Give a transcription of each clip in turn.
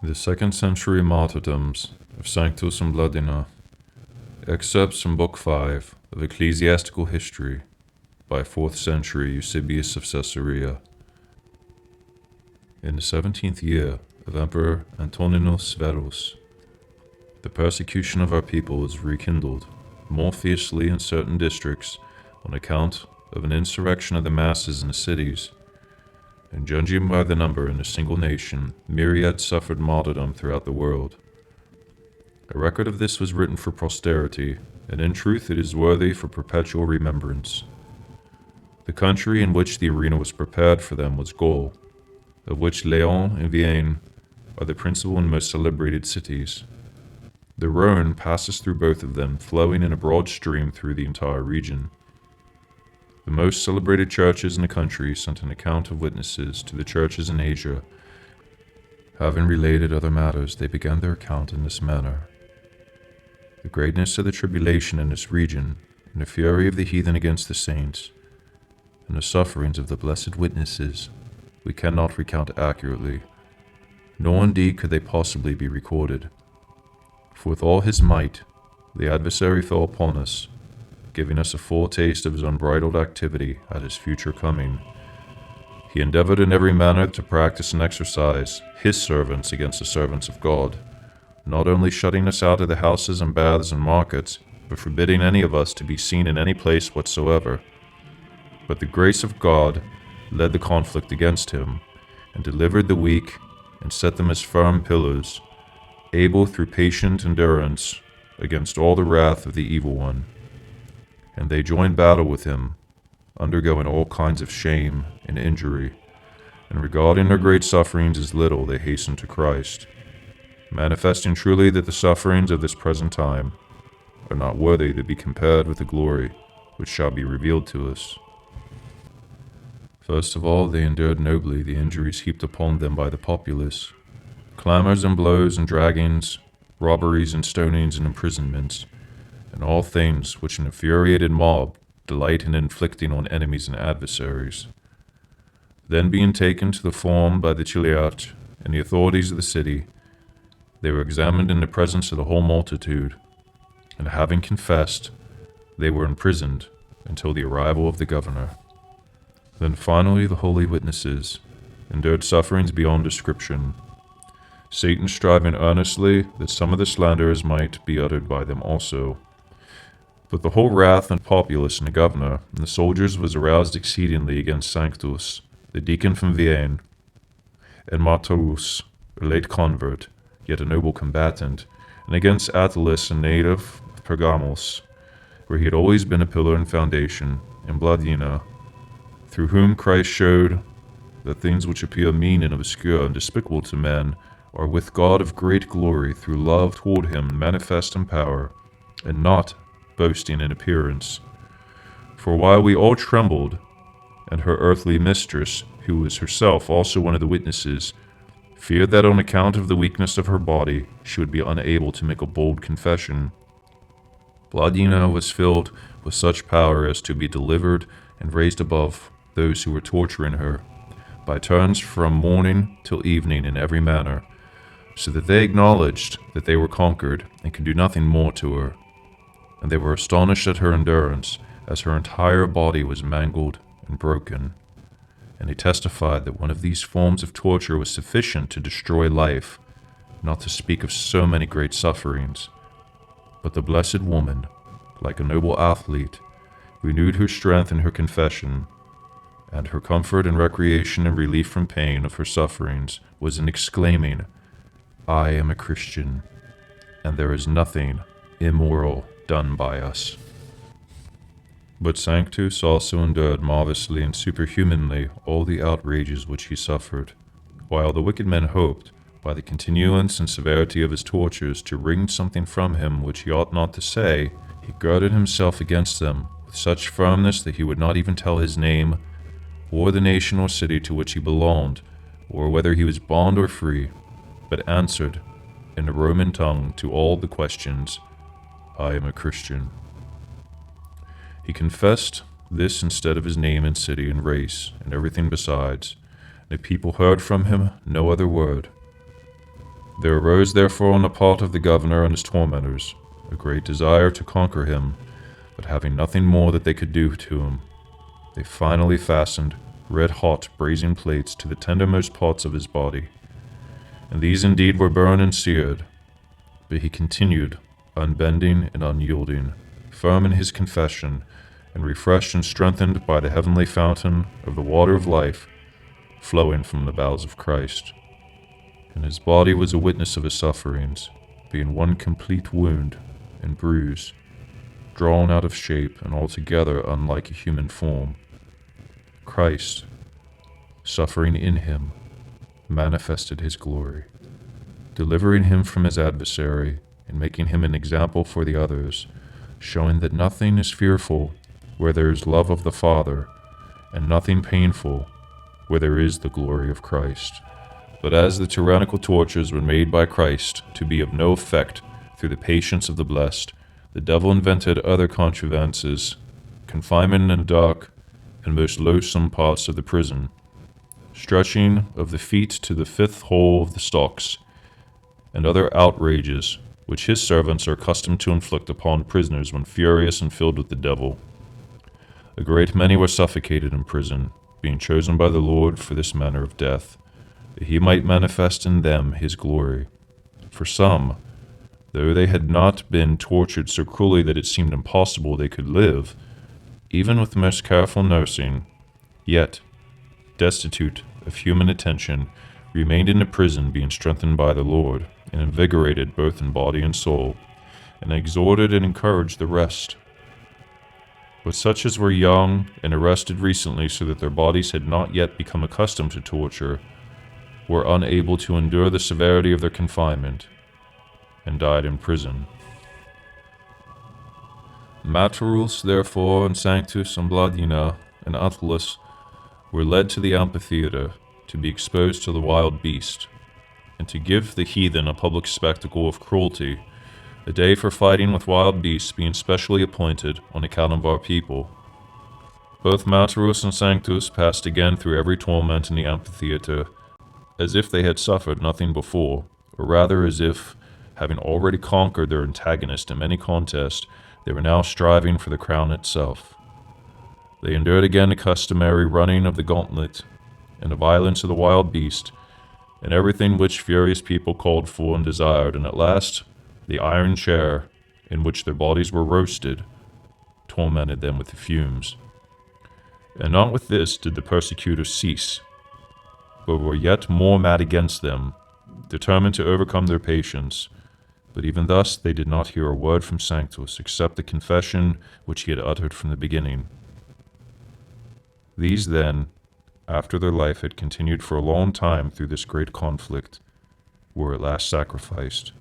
The 2nd century Martyrdoms of Sanctus and Blandina. Excerpts from Book 5 of Ecclesiastical History by 4th century Eusebius of Caesarea. In the 17th year of Emperor Antoninus Verus, the persecution of our people was rekindled more fiercely in certain districts on account of an insurrection of the masses in the cities, and judging by the number in a single nation, myriads suffered martyrdom throughout the world. A record of this was written for posterity, and in truth it is worthy for perpetual remembrance. The country in which the arena was prepared for them was Gaul, of which Lyon and Vienne are the principal and most celebrated cities. The Rhone passes through both of them, flowing in a broad stream through the entire region. The most celebrated churches in the country sent an account of witnesses to the churches in Asia. Having related other matters, they began their account in this manner. The greatness of the tribulation in this region, and the fury of the heathen against the saints, and the sufferings of the blessed witnesses, we cannot recount accurately, nor indeed could they possibly be recorded. For with all his might, the adversary fell upon us, giving us a foretaste of his unbridled activity at his future coming. He endeavored in every manner to practice and exercise his servants against the servants of God, not only shutting us out of the houses and baths and markets, but forbidding any of us to be seen in any place whatsoever. But the grace of God led the conflict against him, and delivered the weak, and set them as firm pillars, able through patient endurance against all the wrath of the evil one. And they joined battle with him, undergoing all kinds of shame and injury, and regarding their great sufferings as little, they hastened to Christ, manifesting truly that the sufferings of this present time are not worthy to be compared with the glory which shall be revealed to us. First of all, they endured nobly the injuries heaped upon them by the populace, clamors and blows and draggings, robberies and stonings and imprisonments, and all things which an infuriated mob delight in inflicting on enemies and adversaries. Then being taken to the forum by the chiliarch and the authorities of the city, they were examined in the presence of the whole multitude, and having confessed, they were imprisoned until the arrival of the governor. Then finally the holy witnesses endured sufferings beyond description, Satan striving earnestly that some of the slanders might be uttered by them also. But the whole wrath and populace and the governor and the soldiers was aroused exceedingly against Sanctus, the deacon from Vienne, and Martyrus, a late convert, yet a noble combatant, and against Attalus, a native of Pergamos, where he had always been a pillar and foundation, and Blandina, through whom Christ showed that things which appear mean and obscure and despicable to men are with God of great glory through love toward him manifest in power, and not boasting in appearance. For while we all trembled, and her earthly mistress, who was herself also one of the witnesses, feared that on account of the weakness of her body she would be unable to make a bold confession, Blandina was filled with such power as to be delivered and raised above those who were torturing her, by turns from morning till evening in every manner, so that they acknowledged that they were conquered and could do nothing more to her. And they were astonished at her endurance, as her entire body was mangled and broken. And they testified that one of these forms of torture was sufficient to destroy life, not to speak of so many great sufferings. But the blessed woman, like a noble athlete, renewed her strength in her confession, and her comfort and recreation and relief from pain of her sufferings was in exclaiming, "I am a Christian, and there is nothing immoral done by us." But Sanctus also endured marvelously and superhumanly all the outrages which he suffered, while the wicked men hoped, by the continuance and severity of his tortures, to wring something from him which he ought not to say. He girded himself against them with such firmness that he would not even tell his name, or the nation or city to which he belonged, or whether he was bond or free, but answered in the Roman tongue to all the questions, "I am a Christian." He confessed this instead of his name and city and race and everything besides. The people heard from him no other word. There arose therefore on the part of the governor and his tormentors a great desire to conquer him, but having nothing more that they could do to him, they finally fastened red-hot brazen plates to the tendermost parts of his body. And these indeed were burned and seared, but he continued unbending and unyielding, firm in his confession, and refreshed and strengthened by the heavenly fountain of the water of life flowing from the bowels of Christ. And his body was a witness of his sufferings, being one complete wound and bruise, drawn out of shape and altogether unlike a human form. Christ, suffering in him, manifested his glory, delivering him from his adversary and making him an example for the others, showing that nothing is fearful where there is love of the Father, and nothing painful where there is the glory of Christ. But as the tyrannical tortures were made by Christ to be of no effect through the patience of the blessed, the devil invented other contrivances, confinement in the dark and most loathsome parts of the prison, stretching of the feet to the fifth hole of the stocks, and other outrages which his servants are accustomed to inflict upon prisoners when furious and filled with the devil. A great many were suffocated in prison, being chosen by the Lord for this manner of death, that he might manifest in them his glory. For some, though they had not been tortured so cruelly that it seemed impossible they could live, even with the most careful nursing, yet, destitute of human attention, remained in the prison, being strengthened by the Lord, and invigorated both in body and soul, and exhorted and encouraged the rest. But such as were young and arrested recently, so that their bodies had not yet become accustomed to torture, were unable to endure the severity of their confinement, and died in prison. Martyrdoms, therefore, and Sanctus and Blandina and Attalus were led to the amphitheater to be exposed to the wild beast, and to give the heathen a public spectacle of cruelty, a day for fighting with wild beasts being specially appointed on account of our people. Both Martyrdoms and Sanctus passed again through every torment in the amphitheater, as if they had suffered nothing before, or rather as if, having already conquered their antagonist in many contests, they were now striving for the crown itself. They endured again the customary running of the gauntlet, and the violence of the wild beast, and everything which furious people called for and desired, and at last the iron chair, in which their bodies were roasted, tormented them with the fumes. And not with this did the persecutors cease, but were yet more mad against them, determined to overcome their patience. But even thus they did not hear a word from Sanctus, except the confession which he had uttered from the beginning. These then, after their life had continued for a long time through this great conflict, were at last sacrificed,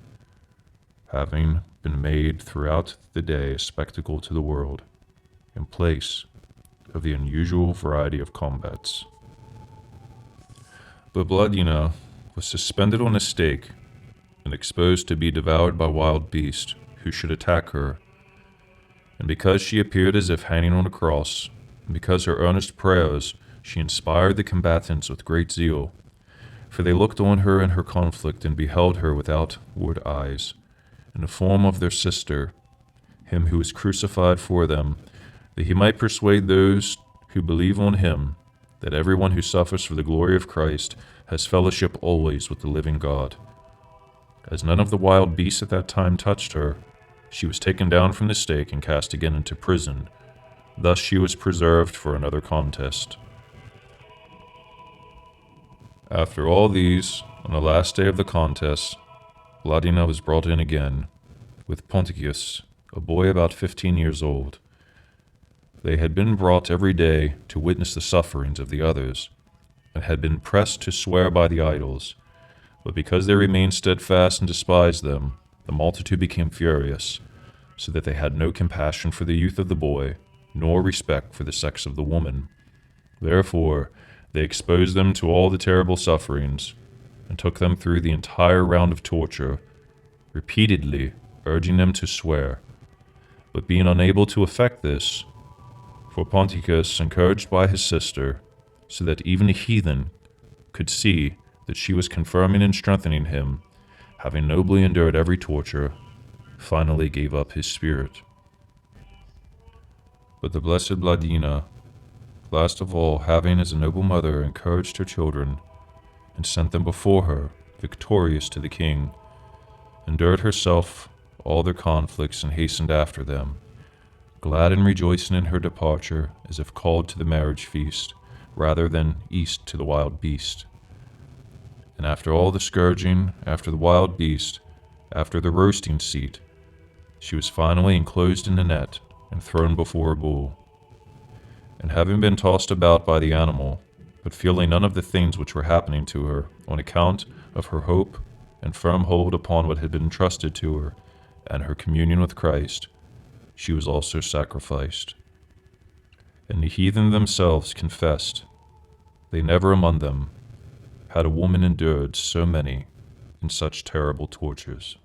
having been made throughout the day a spectacle to the world, in place of the unusual variety of combats. But Blandina was suspended on a stake and exposed to be devoured by wild beasts who should attack her. And because she appeared as if hanging on a cross, and because her earnest prayers, she inspired the combatants with great zeal, for they looked on her in her conflict and beheld her with outward eyes, in the form of their sister, him who was crucified for them, that he might persuade those who believe on him that everyone who suffers for the glory of Christ has fellowship always with the living God. As none of the wild beasts at that time touched her, she was taken down from the stake and cast again into prison. Thus she was preserved for another contest. After all these, on the last day of the contest, Blandina was brought in again, with Ponticus, a boy about 15 years old. They had been brought every day to witness the sufferings of the others, and had been pressed to swear by the idols. But because they remained steadfast and despised them, the multitude became furious, so that they had no compassion for the youth of the boy, nor respect for the sex of the woman. Therefore, they exposed them to all the terrible sufferings, and took them through the entire round of torture, repeatedly urging them to swear. But being unable to effect this, for Ponticus, encouraged by his sister, so that even a heathen could see that she was confirming and strengthening him, having nobly endured every torture, finally gave up his spirit. But the blessed Blandina, last of all, having as a noble mother encouraged her children, and sent them before her, victorious to the king, endured herself all their conflicts and hastened after them, glad and rejoicing in her departure, as if called to the marriage feast, rather than east to the wild beast. And after all the scourging, after the wild beast, after the roasting seat, she was finally enclosed in a net and thrown before a bull. And having been tossed about by the animal, but feeling none of the things which were happening to her, on account of her hope and firm hold upon what had been entrusted to her, and her communion with Christ, she was also sacrificed. And the heathen themselves confessed, they never among them had a woman endured so many and such terrible tortures.